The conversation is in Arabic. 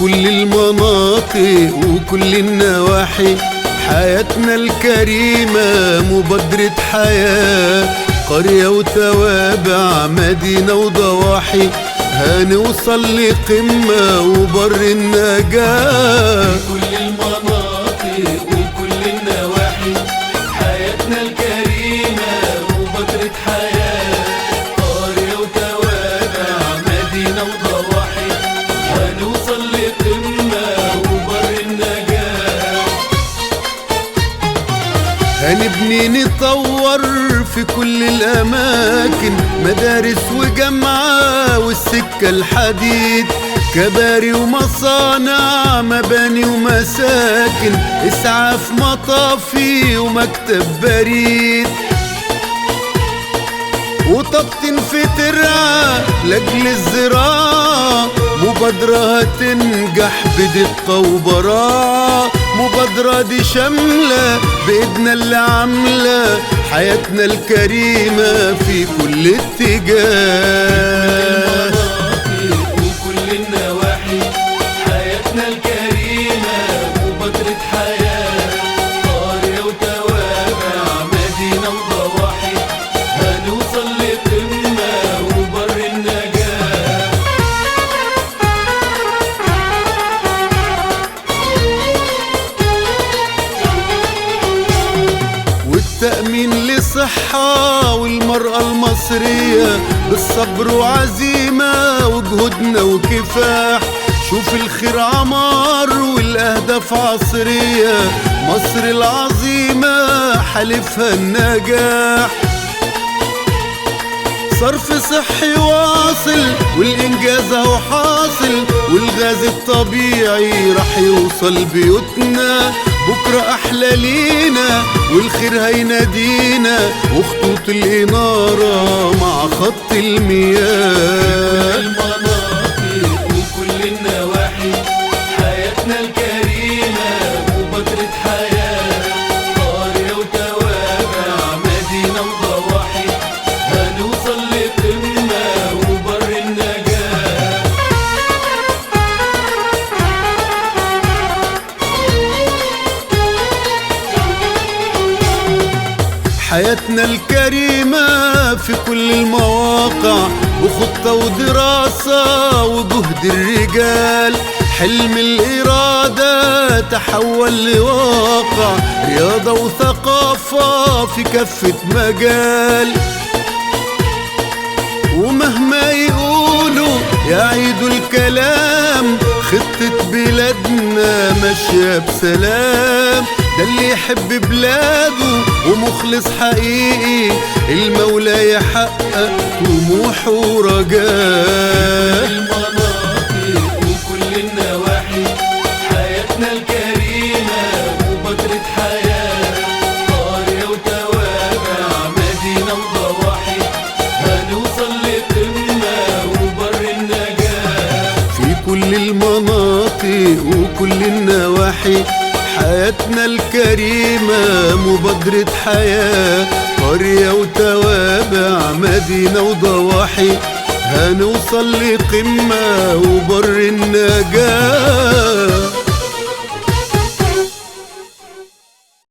كل المناطق وكل النواحي، حياتنا الكريمة مبادرة حياة. قرية وتوابع مدينة وضواحي، هنوصل لقمة وبر النجاة. كل المناطق وكل النواحي، حياتنا الكريمة مبادرة حياة. قرية وتوابع مدينة وضواحي، هنوصل لقمة وبر النجاة. هنبني نطور في كل الأماكن، مدارس وجامعة والسكة الحديد، كباري ومصانع مباني ومساكن، إسعاف مطافي ومكتب بريد، وتبطين في ترعة لأجل الزراعة. مبادرة هتنجح بدقة وبراعة، مبادرة دي شاملة بإيدنا اللي عاملة حياتنا الكريمة في كل اتجاه. وكل النواحي، حياتنا الكريمة مبادرة حياة. قرية وتوابع مدينة وضواحي، هنوصل لقمة وبر النجاة. والتأمين لصحة والمرأة المصرية، بالصبر وعزيمة وجهودنا وكفاح. شوف الخير عمار والأهداف عصرية، مصر العظيمة حلفها النجاح. صرف صحي واصل والإنجاز اهو حاصل، والغاز الطبيعي راح يوصل بيوتنا. بكرة أحلى لينا والخير هينادينا، وخطوط الإنارة مع خط المياه. المناطق وكل النواحي، حياتنا الكريمة مبادرة حياة. قرية وتوابع مدينة وضواحي، هنوصل لقمة وبر النجاة. حياتنا الكريمة في كل المواقع، بخطة ودراسة وجهد الرجال. حلم الإرادة تحول لواقع، رياضة وثقافة في كافة مجال. ومهما يقولوا يعيدوا الكلام، خطة بلادنا ماشية بسلام. ده اللي يحب بلاده ومخلص حقيقي، المولى يحقق طموحه ورجاه. المناطق وكل النواحي، حياتنا الكريمة مبادرة حياة. قرية وتوابع مدينة وضواحي، هنوصل لقمة وبر النجاة. في كل المناطق وكل النواحي، حياتنا الكريمة مبادرة حياة. قرية وتوابع مدينة وضواحي، هنوصل لقمة وبر النجاة.